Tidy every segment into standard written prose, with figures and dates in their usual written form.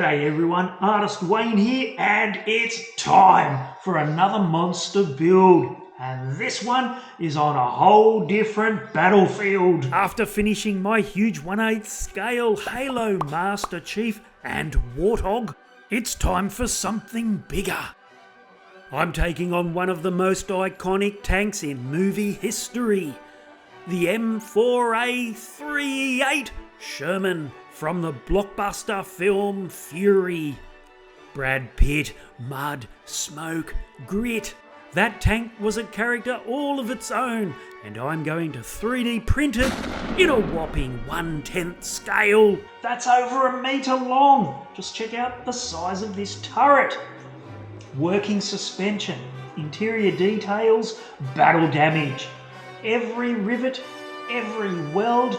G'day everyone, Artist Wayne here, and it's time for another monster build. And this one is on a whole different battlefield. After finishing my huge 1/8 scale Halo Master Chief and Warthog, it's time for something bigger. I'm taking on one of the most iconic tanks in movie history, the M4A3E8 Sherman from the blockbuster film Fury. Brad Pitt, mud, smoke, grit. That tank was a character all of its own, and I'm going to 3D print it in a whopping 1/10 scale. That's over a metre long. Just check out the size of this turret. Working suspension, interior details, battle damage. Every rivet, every weld,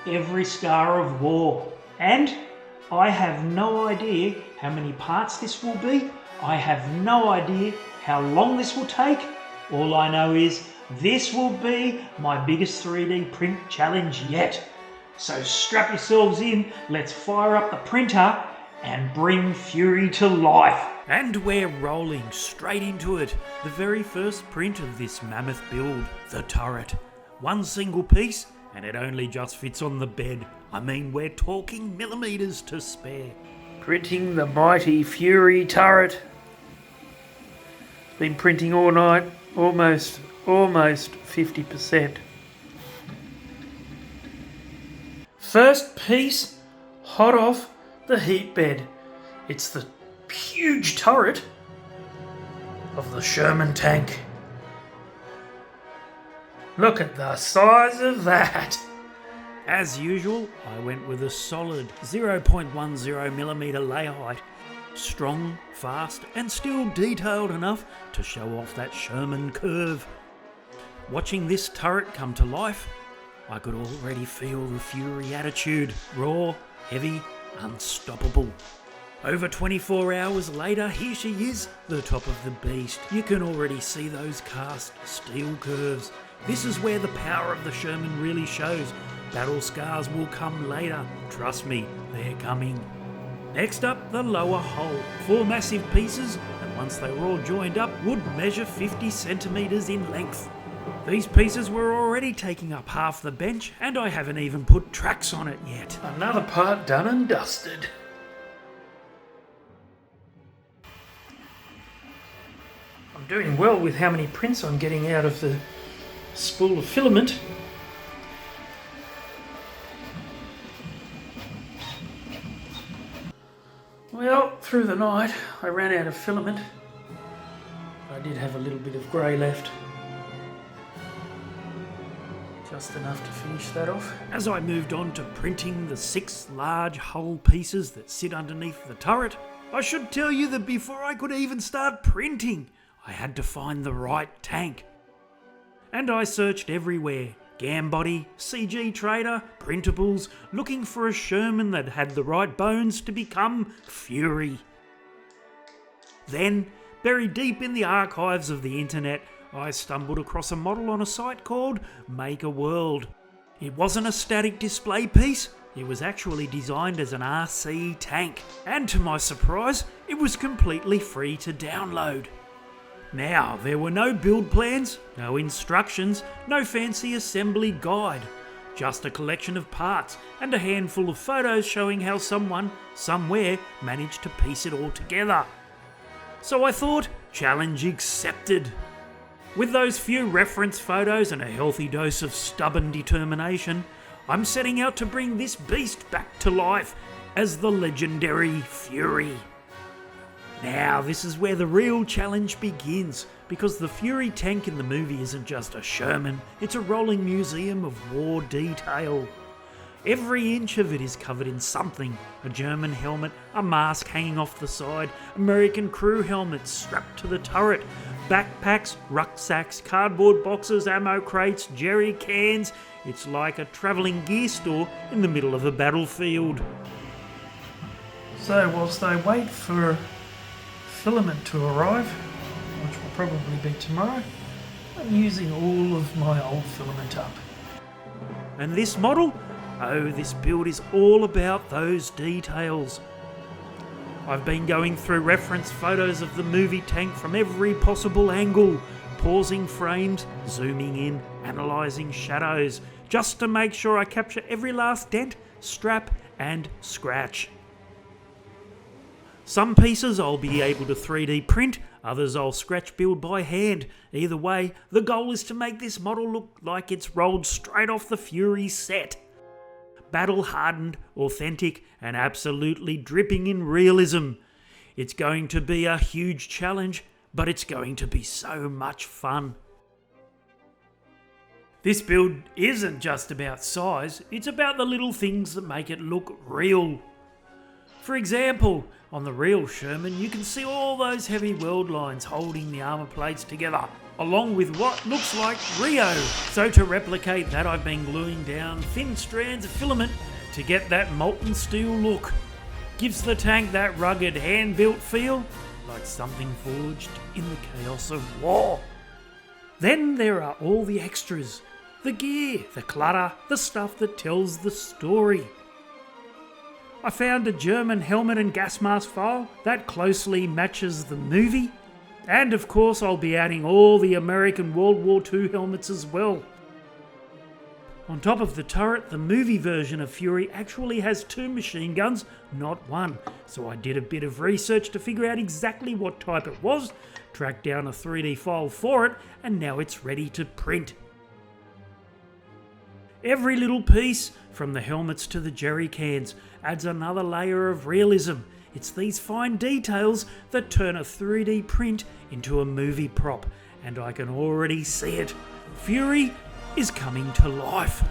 every scar of war. And I have no idea how many parts this will be. I have no idea how long this will take. All I know is this will be my biggest 3D print challenge yet. So strap yourselves in, let's fire up the printer and bring Fury to life. And we're rolling straight into it. The very first print of this mammoth build, the turret. One single piece, and it only just fits on the bed. I mean, we're talking millimetres to spare. Printing the mighty Fury turret. Been printing all night, almost 50%. First piece, hot off the heat bed. It's the huge turret of the Sherman Tank. Look at the size of that! As usual, I went with a solid 0.10mm lay height. Strong, fast, and still detailed enough to show off that Sherman curve. Watching this turret come to life, I could already feel the Fury attitude. Raw, heavy, unstoppable. Over 24 hours later, here she is, the top of the beast. You can already see those cast steel curves. This is where the power of the Sherman really shows. Battle scars will come later. Trust me, they're coming. Next up, the lower hull. 4 massive pieces, and once they were all joined up, would measure 50 centimetres in length. These pieces were already taking up half the bench, and I haven't even put tracks on it yet. Another part done and dusted. I'm doing well with how many prints I'm getting out of the spool of filament. Well, through the night I ran out of filament. I did have a little bit of grey left. Just enough to finish that off. As I moved on to printing the 6 large hull pieces that sit underneath the turret, I should tell you that before I could even start printing, I had to find the right tank. And I searched everywhere. Gambody, CG Trader, printables, looking for a Sherman that had the right bones to become Fury. Then, buried deep in the archives of the internet, I stumbled across a model on a site called Make a World. It wasn't a static display piece, it was actually designed as an RC tank. And to my surprise, it was completely free to download. Now, there were no build plans, no instructions, no fancy assembly guide. Just a collection of parts and a handful of photos showing how someone, somewhere, managed to piece it all together. So I thought, challenge accepted. With those few reference photos and a healthy dose of stubborn determination, I'm setting out to bring this beast back to life as the legendary Fury. Now, this is where the real challenge begins, because the Fury tank in the movie isn't just a Sherman, it's a rolling museum of war detail. Every inch of it is covered in something. A German helmet, a mask hanging off the side, American crew helmets strapped to the turret, backpacks, rucksacks, cardboard boxes, ammo crates, jerry cans. It's like a travelling gear store in the middle of a battlefield. So whilst I wait for filament to arrive, which will probably be tomorrow, I'm using all of my old filament up. And this model? Oh, this build is all about those details. I've been going through reference photos of the movie tank from every possible angle, pausing frames, zooming in, analysing shadows, just to make sure I capture every last dent, strap and scratch. Some pieces I'll be able to 3D print, others I'll scratch build by hand. Either way, the goal is to make this model look like it's rolled straight off the Fury set. Battle hardened, authentic and absolutely dripping in realism. It's going to be a huge challenge, but it's going to be so much fun. This build isn't just about size, it's about the little things that make it look real. For example, on the real Sherman you can see all those heavy weld lines holding the armour plates together, along with what looks like Rio. So to replicate that, I've been gluing down thin strands of filament to get that molten steel look. Gives the tank that rugged hand-built feel, like something forged in the chaos of war. Then there are all the extras, the gear, the clutter, the stuff that tells the story. I found a German helmet and gas mask file that closely matches the movie. And of course I'll be adding all the American World War II helmets as well. On top of the turret, the movie version of Fury actually has 2 machine guns, not 1. So I did a bit of research to figure out exactly what type it was, tracked down a 3D file for it, and now it's ready to print. Every little piece, from the helmets to the jerry cans, adds another layer of realism. It's these fine details that turn a 3D print into a movie prop, and I can already see it. Fury is coming to life.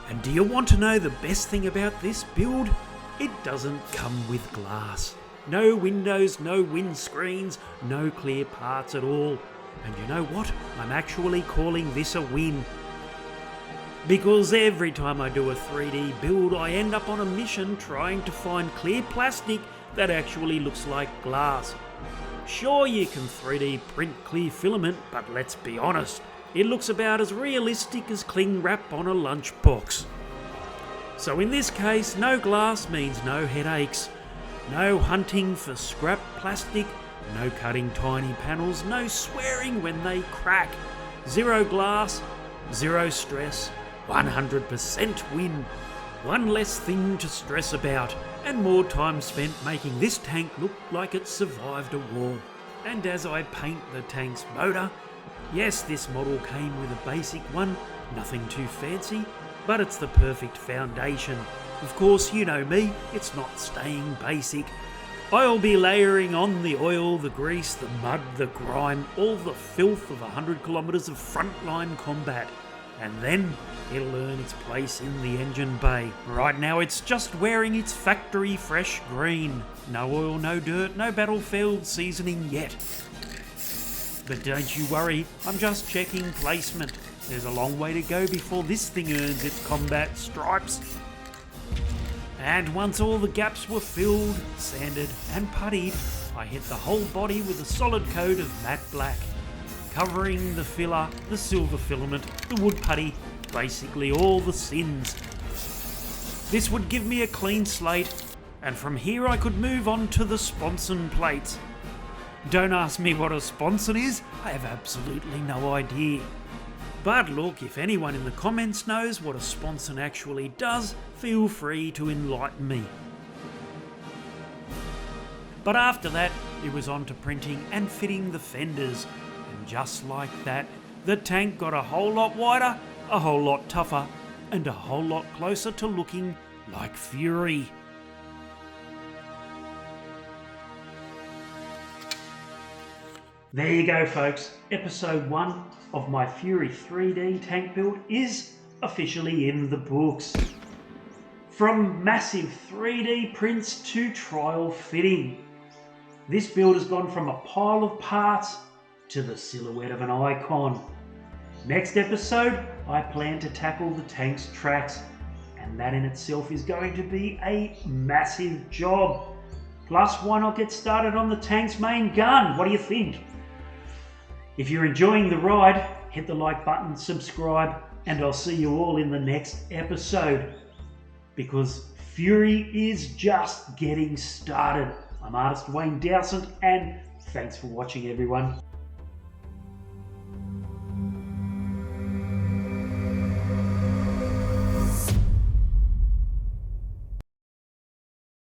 And do you want to know the best thing about this build? It doesn't come with glass. No windows, no windscreens, no clear parts at all. And you know what? I'm actually calling this a win. Because every time I do a 3D build, I end up on a mission trying to find clear plastic that actually looks like glass. Sure, you can 3D print clear filament, but let's be honest, it looks about as realistic as cling wrap on a lunchbox. So in this case, no glass means no headaches, no hunting for scrap plastic, no cutting tiny panels, no swearing when they crack, 0 glass, 0 stress, 100% win. One less thing to stress about, and more time spent making this tank look like it survived a war. And as I paint the tank's motor, yes, this model came with a basic one, nothing too fancy, but it's the perfect foundation. Of course, you know me, it's not staying basic. I'll be layering on the oil, the grease, the mud, the grime, all the filth of 100 kilometres of frontline combat. And then it'll earn its place in the engine bay. Right now it's just wearing its factory fresh green. No oil, no dirt, no battlefield seasoning yet. But don't you worry, I'm just checking placement. There's a long way to go before this thing earns its combat stripes. And once all the gaps were filled, sanded and puttied, I hit the whole body with a solid coat of matte black, covering the filler, the silver filament, the wood putty, basically all the sins. This would give me a clean slate, and from here I could move on to the sponson plates. Don't ask me what a sponson is, I have absolutely no idea. But look, if anyone in the comments knows what a sponson actually does, feel free to enlighten me. But after that, it was on to printing and fitting the fenders. And just like that, the tank got a whole lot wider, a whole lot tougher, and a whole lot closer to looking like Fury. There you go, folks. Episode 1 of my Fury 3D tank build is officially in the books. From massive 3D prints to trial fitting, this build has gone from a pile of parts to the silhouette of an icon. Next episode, I plan to tackle the tank's tracks, and that in itself is going to be a massive job. Plus, why not get started on the tank's main gun? What do you think? If you're enjoying the ride, hit the like button, subscribe, and I'll see you all in the next episode. Because Fury is just getting started. I'm artist Wayne Dowsett, and thanks for watching, everyone.